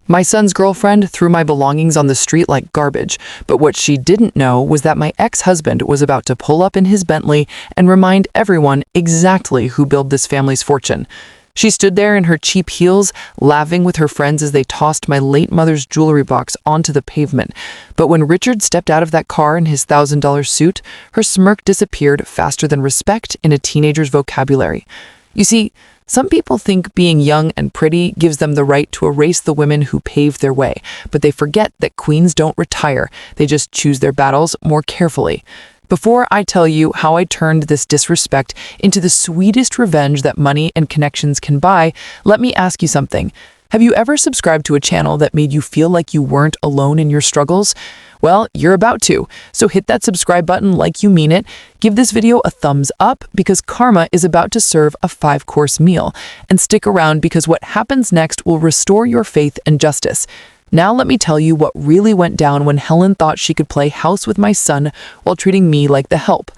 My son's girlfriend threw my belongings on the street like garbage, but what she didn't know was that my ex-husband was about to pull up in his Bentley and remind everyone exactly who built this family's fortune. She stood there in her cheap heels, laughing with her friends as they tossed my late mother's jewelry box onto the pavement. But when Richard stepped out of that car in his $1,000 suit, her smirk disappeared faster than respect in a teenager's vocabulary. You see, some people think being young and pretty gives them the right to erase the women who paved their way, but they forget that queens don't retire, they just choose their battles more carefully. Before I tell you how I turned this disrespect into the sweetest revenge that money and connections can buy, let me ask you something. Have you ever subscribed to a channel that made you feel like you weren't alone in your struggles? Well, you're about to, so hit that subscribe button like you mean it, give this video a thumbs up because Karma is about to serve a 5-course meal, and stick around because what happens next will restore your faith and justice. Now let me tell you what really went down when Helen thought she could play house with my son while treating me like the help.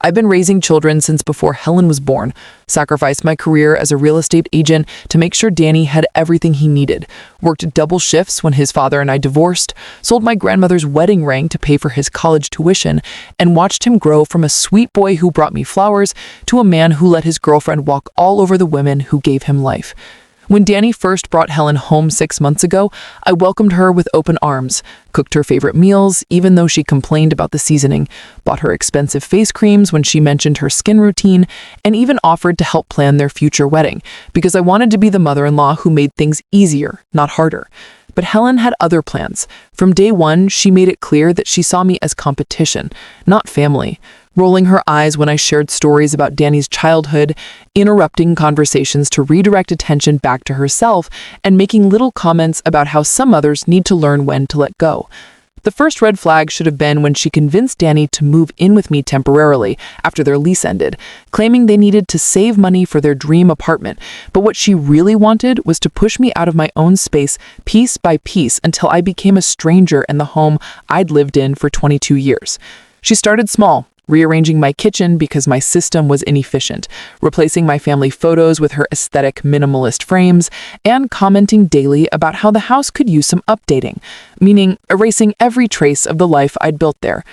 I've been raising children since before Helen was born, sacrificed my career as a real estate agent to make sure Danny had everything he needed, worked double shifts when his father and I divorced, sold my grandmother's wedding ring to pay for his college tuition, and watched him grow from a sweet boy who brought me flowers to a man who let his girlfriend walk all over the women who gave him life. When Danny first brought Helen home 6 months ago, I welcomed her with open arms, cooked her favorite meals even though she complained about the seasoning, bought her expensive face creams when she mentioned her skin routine, and even offered to help plan their future wedding, because I wanted to be the mother-in-law who made things easier, not harder. But Helen had other plans. From day one, she made it clear that she saw me as competition, not family, rolling her eyes when I shared stories about Danny's childhood, interrupting conversations to redirect attention back to herself, and making little comments about how some others need to learn when to let go. The first red flag should have been when she convinced Danny to move in with me temporarily after their lease ended, claiming they needed to save money for their dream apartment. But what she really wanted was to push me out of my own space piece by piece until I became a stranger in the home I'd lived in for 22 years. She started small, rearranging my kitchen because my system was inefficient, replacing my family photos with her aesthetic minimalist frames, and commenting daily about how the house could use some updating, meaning erasing every trace of the life I'd built there.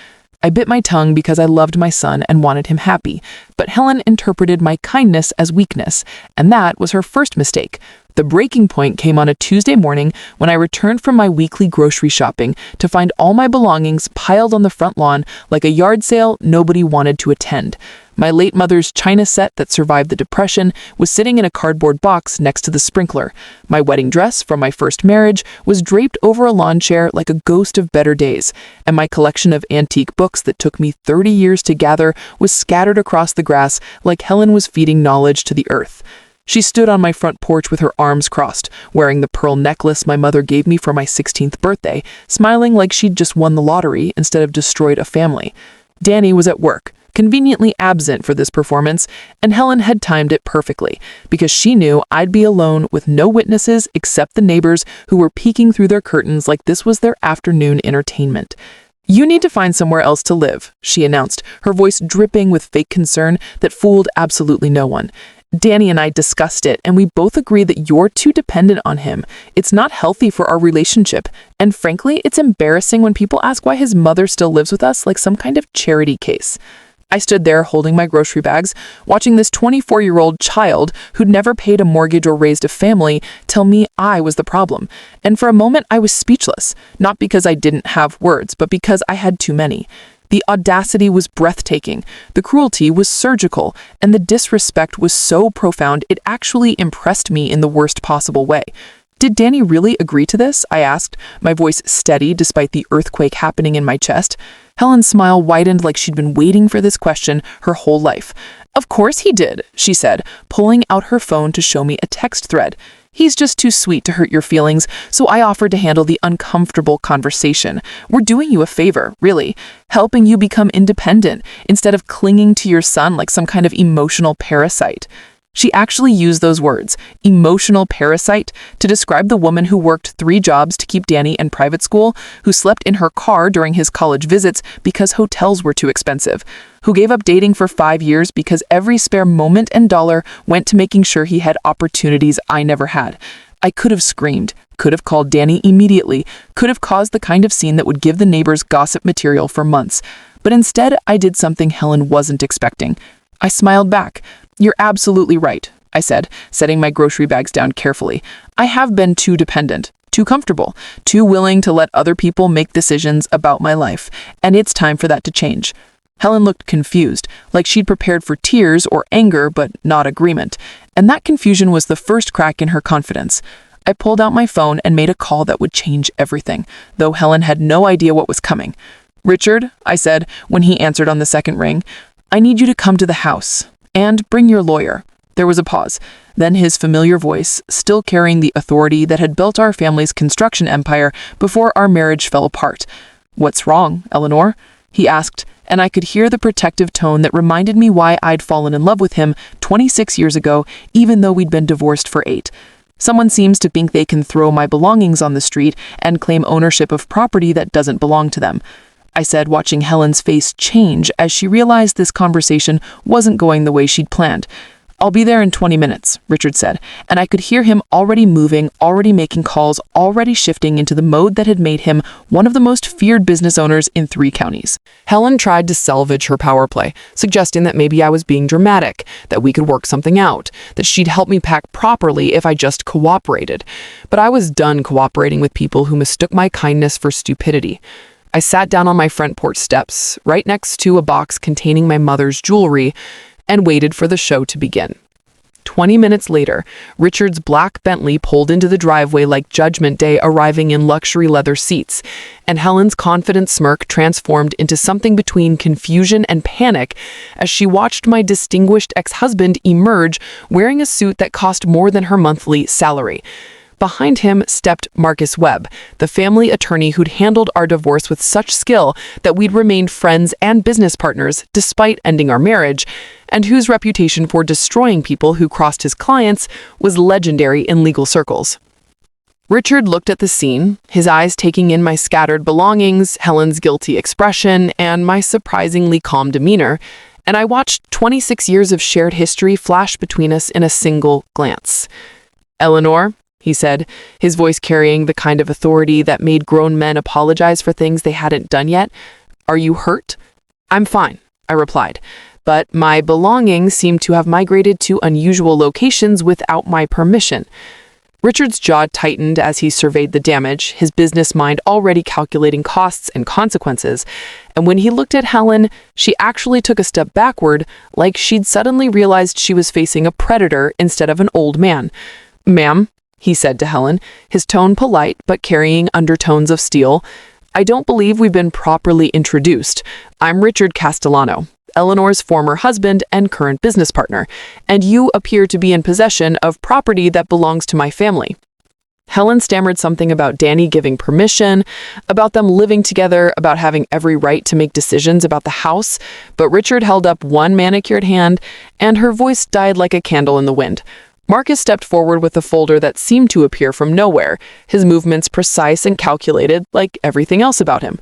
I bit my tongue because I loved my son and wanted him happy, but Helen interpreted my kindness as weakness, and that was her first mistake. The breaking point came on a Tuesday morning when I returned from my weekly grocery shopping to find all my belongings piled on the front lawn like a yard sale nobody wanted to attend. My late mother's china set that survived the Depression was sitting in a cardboard box next to the sprinkler. My wedding dress from my first marriage was draped over a lawn chair like a ghost of better days, and my collection of antique books that took me 30 years to gather was scattered across the grass like Helen was feeding knowledge to the earth. She stood on my front porch with her arms crossed, wearing the pearl necklace my mother gave me for my 16th birthday, smiling like she'd just won the lottery instead of destroyed a family. Danny was at work, conveniently absent for this performance, and Helen had timed it perfectly, because she knew I'd be alone with no witnesses except the neighbors who were peeking through their curtains like this was their afternoon entertainment. "You need to find somewhere else to live," she announced, her voice dripping with fake concern that fooled absolutely no one. "Danny and I discussed it, and we both agree that you're too dependent on him. It's not healthy for our relationship, and frankly, it's embarrassing when people ask why his mother still lives with us like some kind of charity case." I stood there holding my grocery bags, watching this 24-year-old child who'd never paid a mortgage or raised a family tell me I was the problem. And for a moment, I was speechless, not because I didn't have words, but because I had too many. The audacity was breathtaking, the cruelty was surgical, and the disrespect was so profound it actually impressed me in the worst possible way. "Did Danny really agree to this?" I asked, my voice steady despite the earthquake happening in my chest. Helen's smile widened like she'd been waiting for this question her whole life. "Of course he did," she said, pulling out her phone to show me a text thread. "He's just too sweet to hurt your feelings, so I offered to handle the uncomfortable conversation. We're doing you a favor, really, helping you become independent instead of clinging to your son like some kind of emotional parasite." She actually used those words, emotional parasite, to describe the woman who worked 3 jobs to keep Danny in private school, who slept in her car during his college visits because hotels were too expensive, who gave up dating for 5 years because every spare moment and dollar went to making sure he had opportunities I never had. I could have screamed, could have called Danny immediately, could have caused the kind of scene that would give the neighbors gossip material for months. But instead, I did something Helen wasn't expecting. I smiled back. "You're absolutely right," I said, setting my grocery bags down carefully. "I have been too dependent, too comfortable, too willing to let other people make decisions about my life, and it's time for that to change." Helen looked confused, like she'd prepared for tears or anger but not agreement, and that confusion was the first crack in her confidence. I pulled out my phone and made a call that would change everything, though Helen had no idea what was coming. "Richard," I said when he answered on the second ring, "I need you to come to the house. And bring your lawyer." There was a pause. Then his familiar voice, still carrying the authority that had built our family's construction empire before our marriage fell apart. "What's wrong, Eleanor?" he asked, and I could hear the protective tone that reminded me why I'd fallen in love with him 26 years ago, even though we'd been divorced for 8. "Someone seems to think they can throw my belongings on the street and claim ownership of property that doesn't belong to them," I said, watching Helen's face change as she realized this conversation wasn't going the way she'd planned. "I'll be there in 20 minutes, Richard said, and I could hear him already moving, already making calls, already shifting into the mode that had made him one of the most feared business owners in 3 counties. Helen tried to salvage her power play, suggesting that maybe I was being dramatic, that we could work something out, that she'd help me pack properly if I just cooperated. But I was done cooperating with people who mistook my kindness for stupidity. I sat down on my front porch steps, right next to a box containing my mother's jewelry, and waited for the show to begin. 20 minutes later, Richard's black Bentley pulled into the driveway like Judgment Day, arriving in luxury leather seats, and Helen's confident smirk transformed into something between confusion and panic as she watched my distinguished ex-husband emerge wearing a suit that cost more than her monthly salary. Behind him stepped Marcus Webb, the family attorney who'd handled our divorce with such skill that we'd remained friends and business partners despite ending our marriage, and whose reputation for destroying people who crossed his clients was legendary in legal circles. Richard looked at the scene, his eyes taking in my scattered belongings, Helen's guilty expression, and my surprisingly calm demeanor, and I watched 26 years of shared history flash between us in a single glance. "Eleanor," he said, his voice carrying the kind of authority that made grown men apologize for things they hadn't done yet, "are you hurt?" "I'm fine," I replied, "but my belongings seem to have migrated to unusual locations without my permission." Richard's jaw tightened as he surveyed the damage, his business mind already calculating costs and consequences, and when he looked at Helen, she actually took a step backward, like she'd suddenly realized she was facing a predator instead of an old man. "Ma'am," he said to Helen, his tone polite but carrying undertones of steel, "I don't believe we've been properly introduced. I'm Richard Castellano, Eleanor's former husband and current business partner, and you appear to be in possession of property that belongs to my family." Helen stammered something about Danny giving permission, about them living together, about having every right to make decisions about the house, but Richard held up one manicured hand, and her voice died like a candle in the wind. Marcus stepped forward with a folder that seemed to appear from nowhere, his movements precise and calculated, like everything else about him.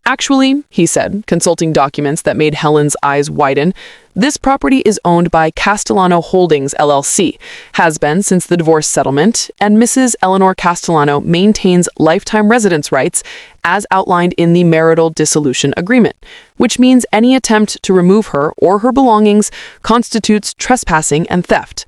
"Actually," he said, consulting documents that made Helen's eyes widen, "this property is owned by Castellano Holdings, LLC, has been since the divorce settlement, and Mrs. Eleanor Castellano maintains lifetime residence rights as outlined in the marital dissolution agreement, which means any attempt to remove her or her belongings constitutes trespassing and theft."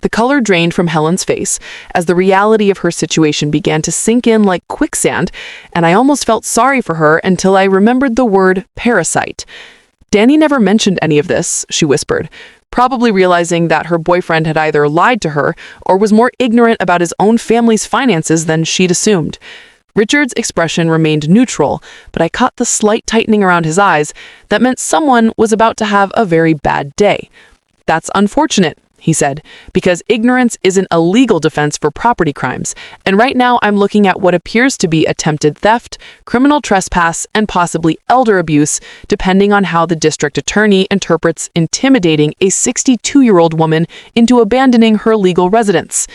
The color drained from Helen's face as the reality of her situation began to sink in like quicksand, and I almost felt sorry for her until I remembered the word parasite. "Danny never mentioned any of this," she whispered, probably realizing that her boyfriend had either lied to her or was more ignorant about his own family's finances than she'd assumed. Richard's expression remained neutral, but I caught the slight tightening around his eyes that meant someone was about to have a very bad day. "That's unfortunate," he said, "because ignorance isn't a legal defense for property crimes, and right now I'm looking at what appears to be attempted theft, criminal trespass, and possibly elder abuse, depending on how the district attorney interprets intimidating a 62-year-old woman into abandoning her legal residence."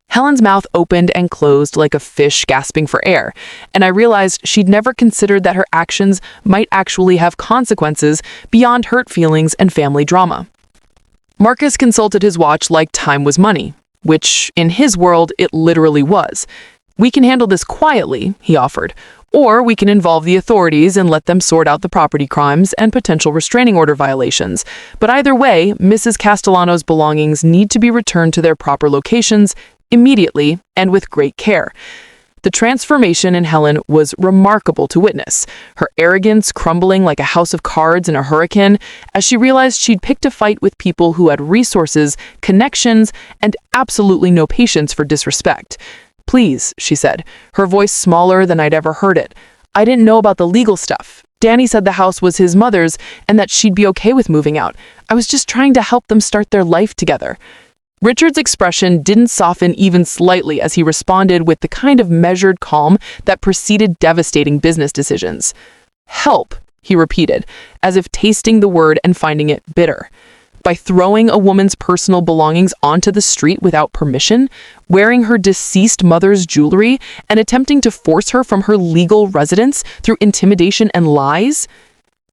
Helen's mouth opened and closed like a fish gasping for air, and I realized she'd never considered that her actions might actually have consequences beyond hurt feelings and family drama. Marcus consulted his watch like time was money, which, in his world, it literally was. "We can handle this quietly," he offered, "or we can involve the authorities and let them sort out the property crimes and potential restraining order violations. But either way, Mrs. Castellano's belongings need to be returned to their proper locations immediately and with great care." The transformation in Helen was remarkable to witness, her arrogance crumbling like a house of cards in a hurricane as she realized she'd picked a fight with people who had resources, connections, and absolutely no patience for disrespect. "Please," she said, her voice smaller than I'd ever heard it. "I didn't know about the legal stuff. Danny said the house was his mother's and that she'd be okay with moving out. I was just trying to help them start their life together." Richard's expression didn't soften even slightly as he responded with the kind of measured calm that preceded devastating business decisions. "Help," he repeated, as if tasting the word and finding it bitter. "By throwing a woman's personal belongings onto the street without permission, wearing her deceased mother's jewelry, and attempting to force her from her legal residence through intimidation and lies?"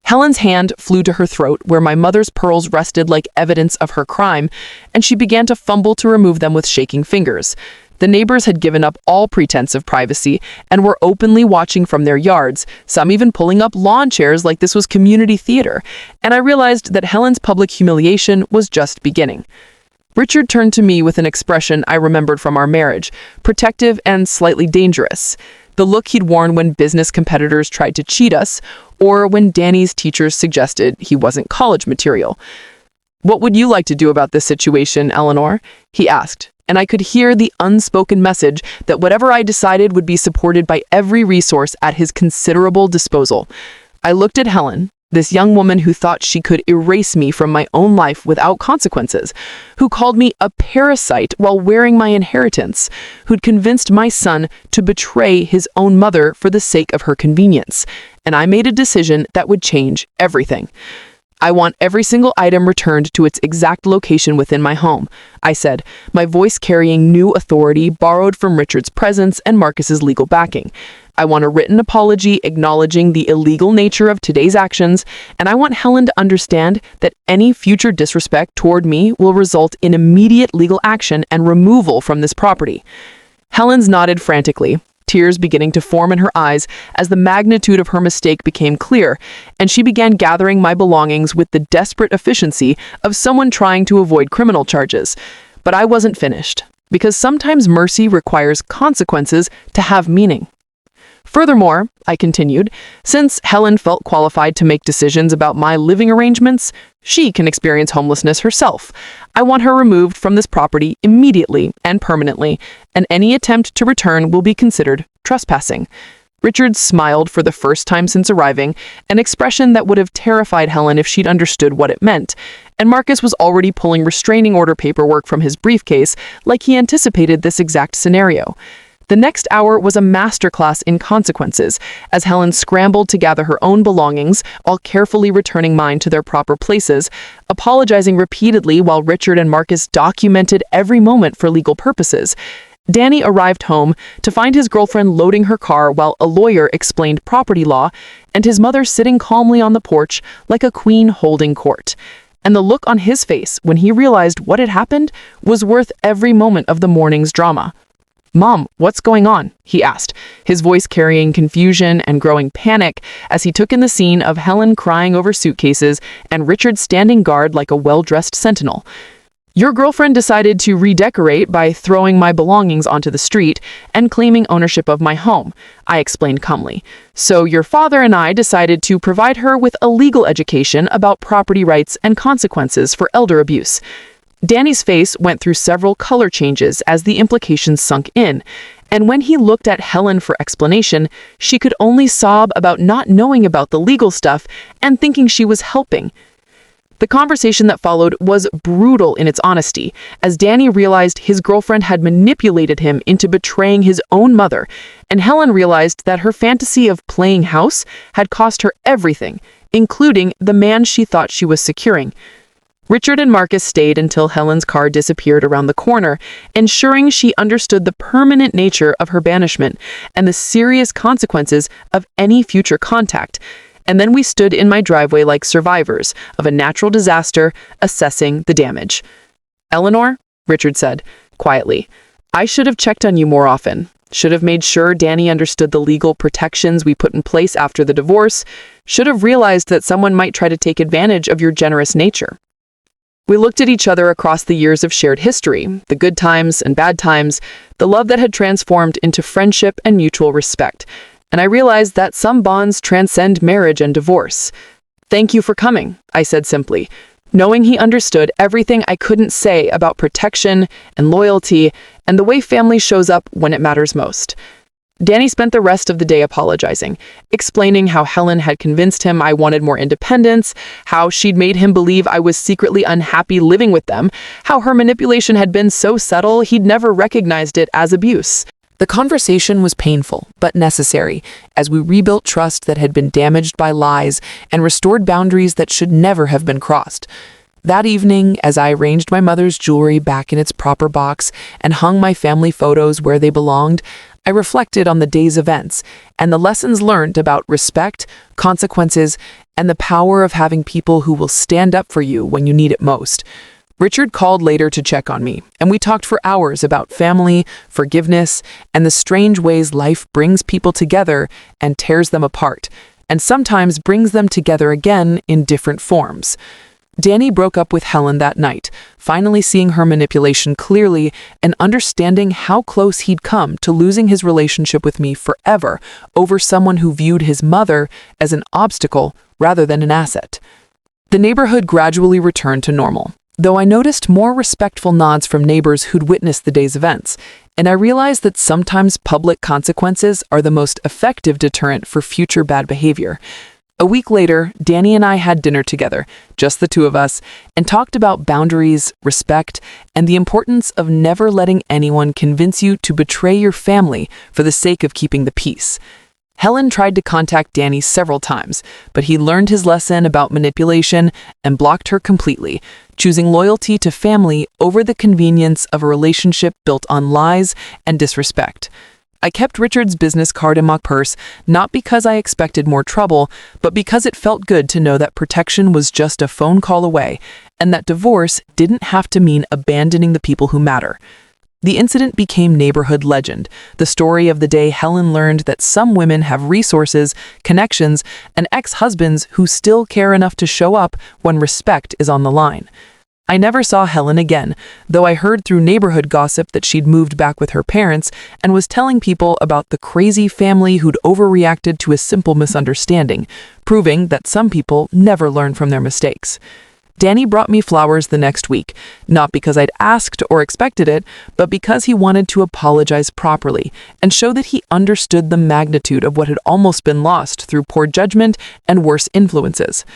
Helen's hand flew to her throat where my mother's pearls rested like evidence of her crime, and she began to fumble to remove them with shaking fingers. The neighbors had given up all pretense of privacy and were openly watching from their yards, some even pulling up lawn chairs like this was community theater, and I realized that Helen's public humiliation was just beginning. Richard turned to me with an expression I remembered from our marriage, protective and slightly dangerous. The look he'd worn when business competitors tried to cheat us, or when Danny's teachers suggested he wasn't college material. "What would you like to do about this situation, Eleanor?" he asked, and I could hear the unspoken message that whatever I decided would be supported by every resource at his considerable disposal. I looked at Helen, this young woman who thought she could erase me from my own life without consequences, who called me a parasite while wearing my inheritance, who'd convinced my son to betray his own mother for the sake of her convenience. And I made a decision that would change everything. "I want every single item returned to its exact location within my home," I said, my voice carrying new authority borrowed from Richard's presence and Marcus's legal backing. "I want a written apology acknowledging the illegal nature of today's actions, and I want Helen to understand that any future disrespect toward me will result in immediate legal action and removal from this property." Helen's nodded frantically, tears beginning to form in her eyes as the magnitude of her mistake became clear, and she began gathering my belongings with the desperate efficiency of someone trying to avoid criminal charges. But I wasn't finished, because sometimes mercy requires consequences to have meaning. "Furthermore," I continued, "since Helen felt qualified to make decisions about my living arrangements, she can experience homelessness herself. I want her removed from this property immediately and permanently, and any attempt to return will be considered trespassing." Richard smiled for the first time since arriving, an expression that would have terrified Helen if she'd understood what it meant, and Marcus was already pulling restraining order paperwork from his briefcase like he anticipated this exact scenario. The next hour was a masterclass in consequences, as Helen scrambled to gather her own belongings while carefully returning mine to their proper places, apologizing repeatedly while Richard and Marcus documented every moment for legal purposes. Danny arrived home to find his girlfriend loading her car while a lawyer explained property law, and his mother sitting calmly on the porch like a queen holding court. And the look on his face when he realized what had happened was worth every moment of the morning's drama. "Mom, what's going on?" he asked, his voice carrying confusion and growing panic as he took in the scene of Helen crying over suitcases and Richard standing guard like a well-dressed sentinel. "Your girlfriend decided to redecorate by throwing my belongings onto the street and claiming ownership of my home," I explained calmly. "So your father and I decided to provide her with a legal education about property rights and consequences for elder abuse." Danny's face went through several color changes as the implications sunk in, and when he looked at Helen for explanation, she could only sob about not knowing about the legal stuff and thinking she was helping. The conversation that followed was brutal in its honesty, as Danny realized his girlfriend had manipulated him into betraying his own mother, and Helen realized that her fantasy of playing house had cost her everything, including the man she thought she was securing. Richard and Marcus stayed until Helen's car disappeared around the corner, ensuring she understood the permanent nature of her banishment and the serious consequences of any future contact. And then we stood in my driveway like survivors of a natural disaster, assessing the damage. "Eleanor," Richard said, quietly, "I should have checked on you more often. Should have made sure Danny understood the legal protections we put in place after the divorce. Should have realized that someone might try to take advantage of your generous nature. We looked at each other across the years of shared history, the good times and bad times, the love that had transformed into friendship and mutual respect. And I realized that some bonds transcend marriage and divorce. "Thank you for coming," I said simply, knowing he understood everything I couldn't say about protection and loyalty and the way family shows up when it matters most. Danny spent the rest of the day apologizing, explaining how Helen had convinced him I wanted more independence, how she'd made him believe I was secretly unhappy living with them, how her manipulation had been so subtle he'd never recognized it as abuse. The conversation was painful, but necessary, as we rebuilt trust that had been damaged by lies and restored boundaries that should never have been crossed. That evening, as I arranged my mother's jewelry back in its proper box and hung my family photos where they belonged, I reflected on the day's events and the lessons learned about respect, consequences, and the power of having people who will stand up for you when you need it most. Richard called later to check on me, and we talked for hours about family, forgiveness, and the strange ways life brings people together and tears them apart, and sometimes brings them together again in different forms. Danny broke up with Helen that night, finally seeing her manipulation clearly and understanding how close he'd come to losing his relationship with me forever over someone who viewed his mother as an obstacle rather than an asset. The neighborhood gradually returned to normal, though I noticed more respectful nods from neighbors who'd witnessed the day's events, and I realized that sometimes public consequences are the most effective deterrent for future bad behavior. A week later, Danny and I had dinner together, just the two of us, and talked about boundaries, respect, and the importance of never letting anyone convince you to betray your family for the sake of keeping the peace. Helen tried to contact Danny several times, but he learned his lesson about manipulation and blocked her completely, choosing loyalty to family over the convenience of a relationship built on lies and disrespect. I kept Richard's business card in my purse, not because I expected more trouble, but because it felt good to know that protection was just a phone call away, and that divorce didn't have to mean abandoning the people who matter. The incident became neighborhood legend, the story of the day Helen learned that some women have resources, connections, and ex-husbands who still care enough to show up when respect is on the line. I never saw Helen again, though I heard through neighborhood gossip that she'd moved back with her parents and was telling people about the crazy family who'd overreacted to a simple misunderstanding, proving that some people never learn from their mistakes. Danny brought me flowers the next week, not because I'd asked or expected it, but because he wanted to apologize properly and show that he understood the magnitude of what had almost been lost through poor judgment and worse influences.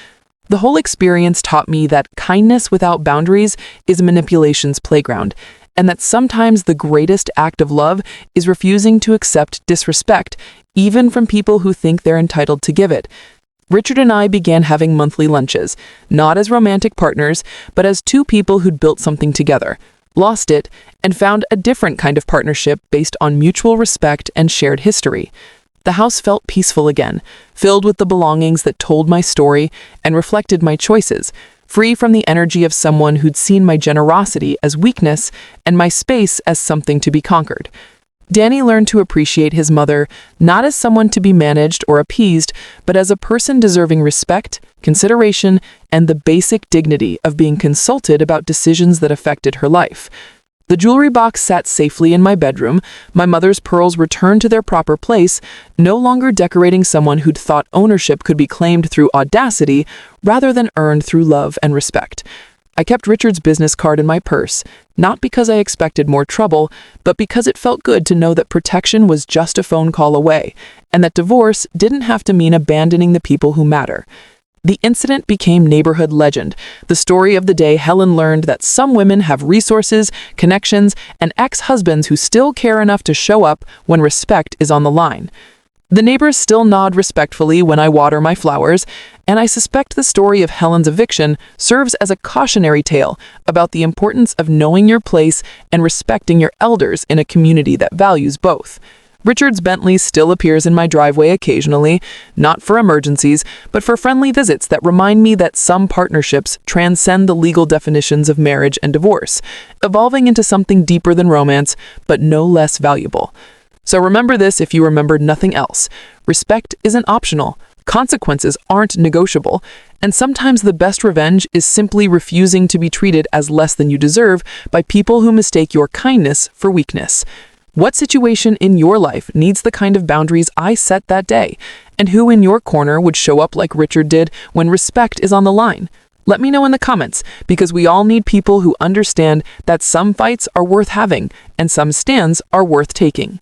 The whole experience taught me that kindness without boundaries is manipulation's playground, and that sometimes the greatest act of love is refusing to accept disrespect, even from people who think they're entitled to give it. Richard and I began having monthly lunches, not as romantic partners, but as two people who'd built something together, lost it, and found a different kind of partnership based on mutual respect and shared history. The house felt peaceful again, filled with the belongings that told my story and reflected my choices, free from the energy of someone who'd seen my generosity as weakness and my space as something to be conquered. Danny learned to appreciate his mother not as someone to be managed or appeased, but as a person deserving respect, consideration, and the basic dignity of being consulted about decisions that affected her life. The jewelry box sat safely in my bedroom, my mother's pearls returned to their proper place, no longer decorating someone who'd thought ownership could be claimed through audacity rather than earned through love and respect. I kept Richard's business card in my purse, not because I expected more trouble, but because it felt good to know that protection was just a phone call away, and that divorce didn't have to mean abandoning the people who matter. The incident became neighborhood legend, the story of the day Helen learned that some women have resources, connections, and ex-husbands who still care enough to show up when respect is on the line. The neighbors still nod respectfully when I water my flowers, and I suspect the story of Helen's eviction serves as a cautionary tale about the importance of knowing your place and respecting your elders in a community that values both. Richard's Bentley still appears in my driveway occasionally, not for emergencies, but for friendly visits that remind me that some partnerships transcend the legal definitions of marriage and divorce, evolving into something deeper than romance, but no less valuable. So remember this if you remembered nothing else. Respect isn't optional, consequences aren't negotiable, and sometimes the best revenge is simply refusing to be treated as less than you deserve by people who mistake your kindness for weakness. What situation in your life needs the kind of boundaries I set that day? And who in your corner would show up like Richard did when respect is on the line? Let me know in the comments, because we all need people who understand that some fights are worth having and some stands are worth taking.